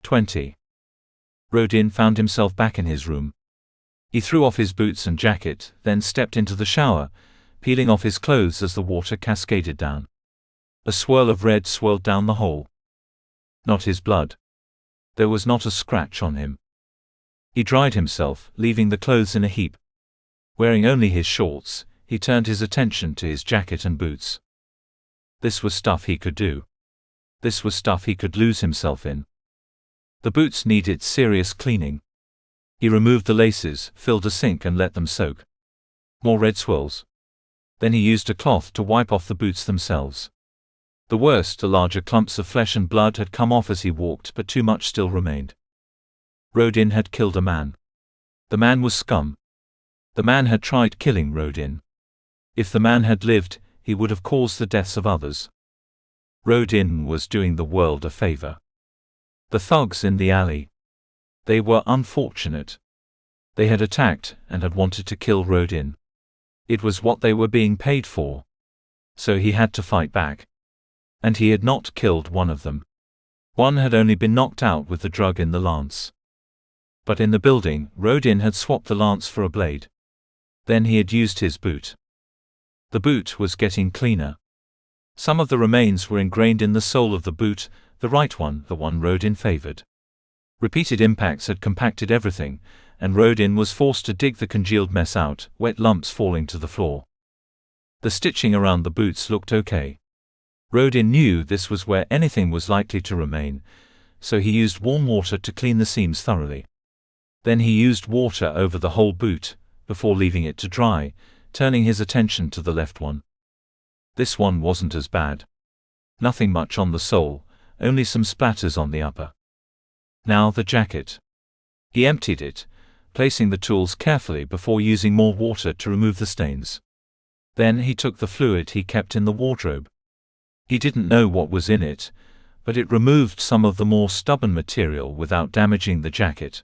20. Rodin found himself back in his room. He threw off his boots and jacket, then stepped into the shower, peeling off his clothes as the water cascaded down. A swirl of red swirled down the hole. Not his blood. There was not a scratch on him. He dried himself, leaving the clothes in a heap. Wearing only his shorts, he turned his attention to his jacket and boots. This was stuff he could do. This was stuff he could lose himself in. The boots needed serious cleaning. He removed the laces, filled a sink and let them soak. More red swirls. Then he used a cloth to wipe off the boots themselves. The worst, the larger clumps of flesh and blood had come off as he walked, but too much still remained. Rodin had killed a man. The man was scum. The man had tried killing Rodin. If the man had lived, he would have caused the deaths of others. Rodin was doing the world a favor. The thugs in the alley. They were unfortunate. They had attacked and had wanted to kill Rodin. It was what they were being paid for. So he had to fight back. And he had not killed one of them. One had only been knocked out with the drug in the lance. But in the building, Rodin had swapped the lance for a blade. Then he had used his boot. The boot was getting cleaner. Some of the remains were ingrained in the sole of the boot, the right one, the one Rodin favored. Repeated impacts had compacted everything, and Rodin was forced to dig the congealed mess out, wet lumps falling to the floor. The stitching around the boots looked okay. Rodin knew this was where anything was likely to remain, so he used warm water to clean the seams thoroughly. Then he used water over the whole boot, before leaving it to dry, turning his attention to the left one. This one wasn't as bad. Nothing much on the sole, only some splatters on the upper. Now the jacket. He emptied it, placing the tools carefully before using more water to remove the stains. Then he took the fluid he kept in the wardrobe. He didn't know what was in it, but it removed some of the more stubborn material without damaging the jacket.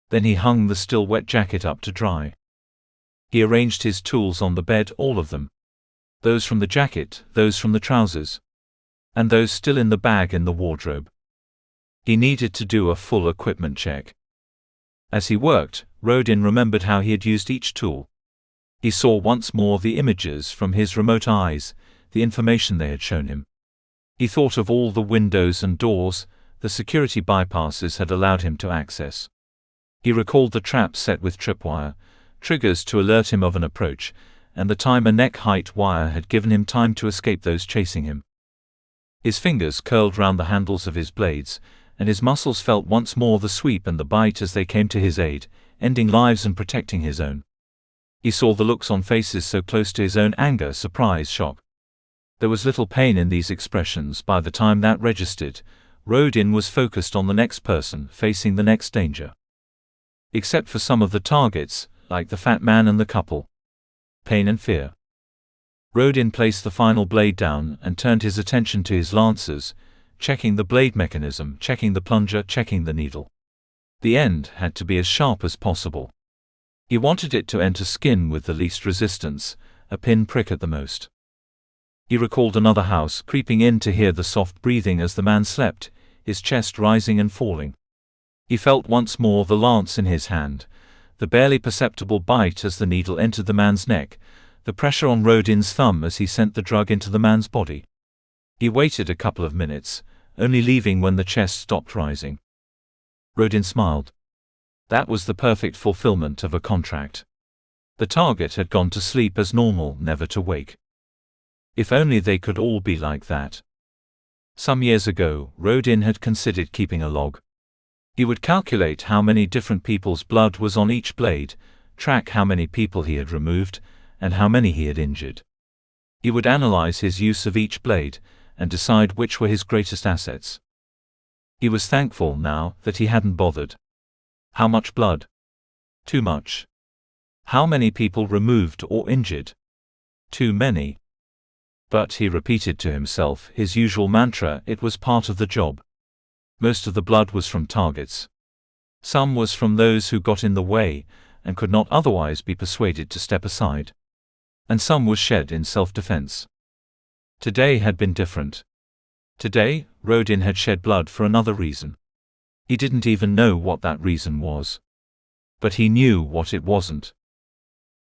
Then he hung the still wet jacket up to dry. He arranged his tools on the bed, all of them. Those from the jacket, those from the trousers, and those still in the bag in the wardrobe. He needed to do a full equipment check. As he worked, Rodin remembered how he had used each tool. He saw once more the images from his remote eyes, the information they had shown him. He thought of all the windows and doors the security bypasses had allowed him to access. He recalled the traps set with tripwire, triggers to alert him of an approach, and the time a neck-height wire had given him time to escape those chasing him. His fingers curled round the handles of his blades, and his muscles felt once more the sweep and the bite as they came to his aid, ending lives and protecting his own. He saw the looks on faces so close to his own: anger, surprise, shock. There was little pain in these expressions by the time that registered. Rodin was focused on the next person, facing the next danger. Except for some of the targets, like the fat man and the couple. Pain and fear. Rodin placed the final blade down and turned his attention to his lancers, checking the blade mechanism, checking the plunger, checking the needle. The end had to be as sharp as possible. He wanted it to enter skin with the least resistance, a pin prick at the most. He recalled another house, creeping in to hear the soft breathing as the man slept, his chest rising and falling. He felt once more the lance in his hand, the barely perceptible bite as the needle entered the man's neck, the pressure on Rodin's thumb as he sent the drug into the man's body. He waited a couple of minutes, only leaving when the chest stopped rising. Rodin smiled. That was the perfect fulfillment of a contract. The target had gone to sleep as normal, never to wake. If only they could all be like that. Some years ago, Rodin had considered keeping a log. He would calculate how many different people's blood was on each blade, track how many people he had removed, and how many he had injured. He would analyze his use of each blade, and decide which were his greatest assets. He was thankful now that he hadn't bothered. How much blood? Too much. How many people removed or injured? Too many. But he repeated to himself his usual mantra: it was part of the job. Most of the blood was from targets. Some was from those who got in the way, and could not otherwise be persuaded to step aside. And some was shed in self-defense. Today had been different. Today, Rodin had shed blood for another reason. He didn't even know what that reason was. But he knew what it wasn't.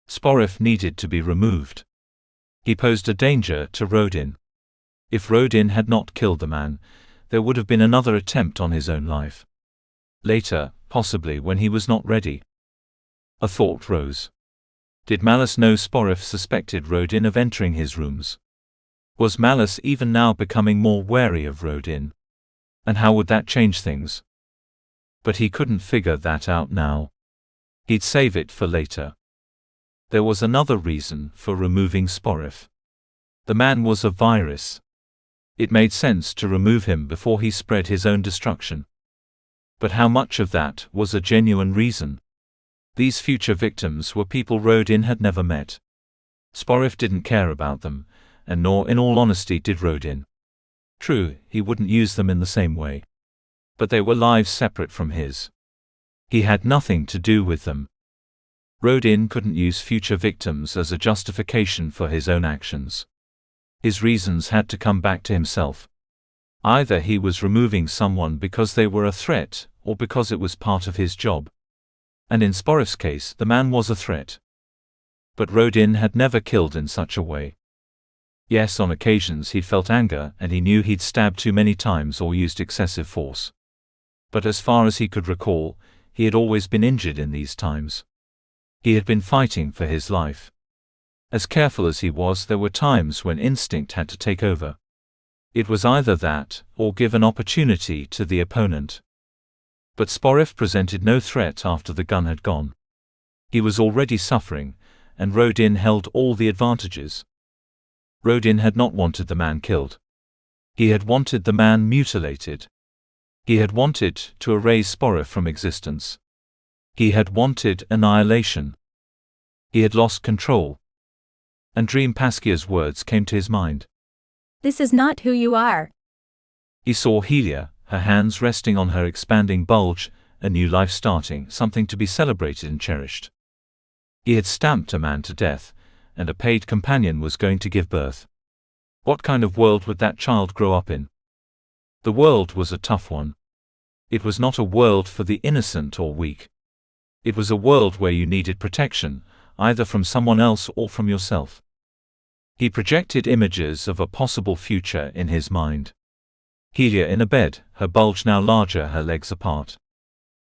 Sporif needed to be removed. He posed a danger to Rodin. If Rodin had not killed the man, there would have been another attempt on his own life. Later, possibly when he was not ready. A thought rose. Did Malice know Sporif suspected Rodin of entering his rooms? Was Malice even now becoming more wary of Rodin? And how would that change things? But he couldn't figure that out now. He'd save it for later. There was another reason for removing Sporif. The man was a virus. It made sense to remove him before he spread his own destruction. But how much of that was a genuine reason? These future victims were people Rodin had never met. Sporif didn't care about them, and nor in all honesty did Rodin. True, he wouldn't use them in the same way. But they were lives separate from his. He had nothing to do with them. Rodin couldn't use future victims as a justification for his own actions. His reasons had to come back to himself. Either he was removing someone because they were a threat, or because it was part of his job. And in Sporif's case, the man was a threat. But Rodin had never killed in such a way. Yes, on occasions he'd felt anger, and he knew he'd stabbed too many times or used excessive force. But as far as he could recall, he had always been injured in these times. He had been fighting for his life. As careful as he was, there were times when instinct had to take over. It was either that, or give an opportunity to the opponent. But Sporif presented no threat after the gun had gone. He was already suffering, and Rodin held all the advantages. Rodin had not wanted the man killed. He had wanted the man mutilated. He had wanted to erase Sporif from existence. He had wanted annihilation. He had lost control. And Dream Paskia's words came to his mind. This is not who you are. He saw Helia, her hands resting on her expanding bulge, a new life starting, something to be celebrated and cherished. He had stamped a man to death, and a paid companion was going to give birth. What kind of world would that child grow up in? The world was a tough one. It was not a world for the innocent or weak. It was a world where you needed protection, either from someone else or from yourself. He projected images of a possible future in his mind. Helia in a bed, her bulge now larger, her legs apart.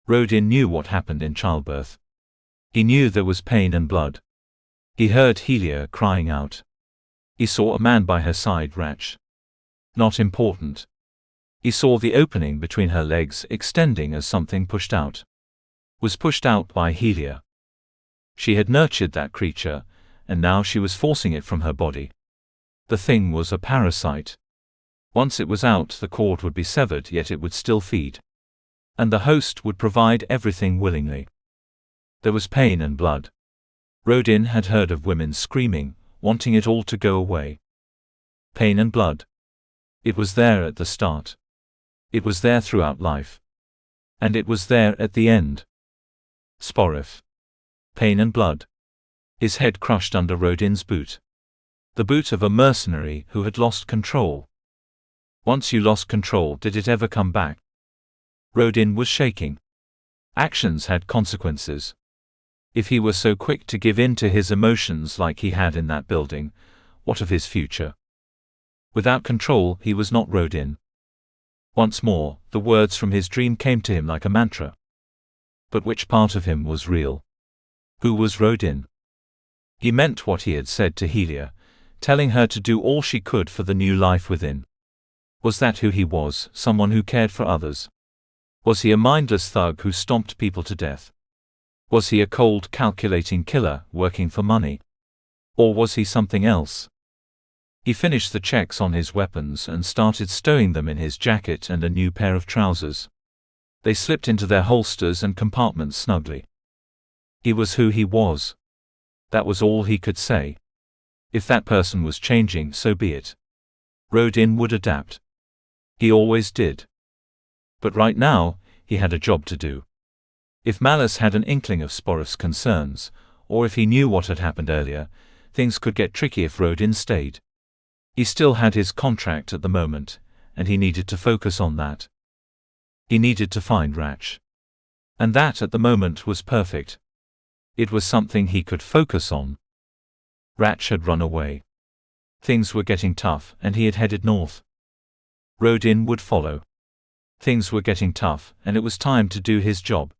Rodin knew what happened in childbirth. He knew there was pain and blood. He heard Helia crying out. He saw a man by her side, Ratch. Not important. He saw the opening between her legs extending as something pushed out. Was pushed out by Helia. She had nurtured that creature, and now she was forcing it from her body. The thing was a parasite. Once it was out, the cord would be severed, yet it would still feed. And the host would provide everything willingly. There was pain and blood. Rodin had heard of women screaming, wanting it all to go away. Pain and blood. It was there at the start. It was there throughout life. And it was there at the end. Sporif. Pain and blood. His head crushed under Rodin's boot. The boot of a mercenary who had lost control. Once you lost control, did it ever come back? Rodin was shaking. Actions had consequences. If he were so quick to give in to his emotions like he had in that building, what of his future? Without control, he was not Rodin. Once more, the words from his dream came to him like a mantra. But which part of him was real? Who was Rodin? He meant what he had said to Helia, telling her to do all she could for the new life within. Was that who he was, someone who cared for others? Was he a mindless thug who stomped people to death? Was he a cold, calculating killer, working for money? Or was he something else? He finished the checks on his weapons and started stowing them in his jacket and a new pair of trousers. They slipped into their holsters and compartments snugly. He was who he was. That was all he could say. If that person was changing, so be it. Rodin would adapt. He always did. But right now, he had a job to do. If Malice had an inkling of Sporif's concerns, or if he knew what had happened earlier, things could get tricky if Rodin stayed. He still had his contract at the moment, and he needed to focus on that. He needed to find Ratch. And that at the moment was perfect. It was something he could focus on. Ratch had run away. Things were getting tough, and he had headed north. Rodin would follow. Things were getting tough, and it was time to do his job.